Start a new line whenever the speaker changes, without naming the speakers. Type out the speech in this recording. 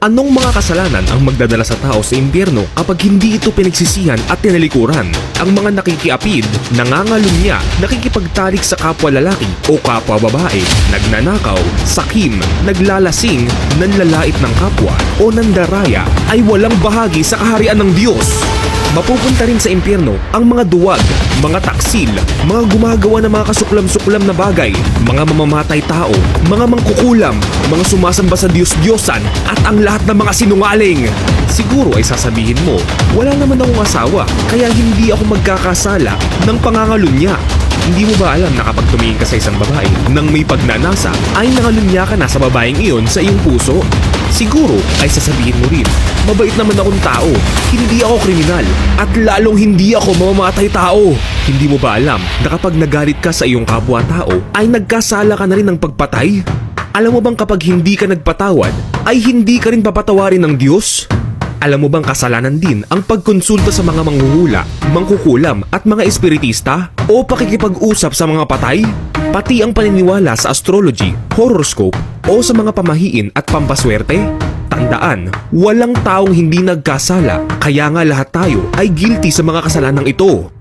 Anong mga kasalanan ang magdadala sa tao sa impyerno kapag hindi ito pinagsisihan at tinalikuran? Ang mga nakikiapid, nangangalunya, nakikipagtalik sa kapwa lalaki o kapwa babae, nagnanakaw, sakim, naglalasing, nanlalait ng kapwa o nandaraya ay walang bahagi sa kaharian ng Diyos. Mapupunta rin sa impyerno ang mga duwag, mga taksil, mga gumagawa ng mga kasuklam-suklam na bagay, mga mamamatay tao, mga mangkukulam, mga sumasamba sa Diyos-Diyosan at ang lahat ng mga sinungaling. Siguro ay sasabihin mo, wala naman akong asawa kaya hindi ako magkakasala ng pangangalunya. Hindi mo ba alam na kapag tumingin ka sa isang babae nang may pagnanasa ay nangalunya ka na sa babaeng iyon sa iyong puso? Siguro ay sasabihin mo rin, mabait naman akong tao, hindi ako kriminal, at lalong hindi ako mamamatay tao. Hindi mo ba alam na kapag nagalit ka sa iyong kapwa-tao ay nagkasala ka na rin ng pagpatay? Alam mo bang kapag hindi ka nagpatawad ay hindi ka rin papatawarin ng Diyos? Alam mo bang kasalanan din ang pagkonsulta sa mga manghuhula, mangkukulam at mga espiritista o pakikipag-usap sa mga patay? Pati ang paniniwala sa astrology, horoscope o sa mga pamahiin at pampaswerte? Tandaan, walang taong hindi nagkasala, kaya nga lahat tayo ay guilty sa mga kasalanang ito.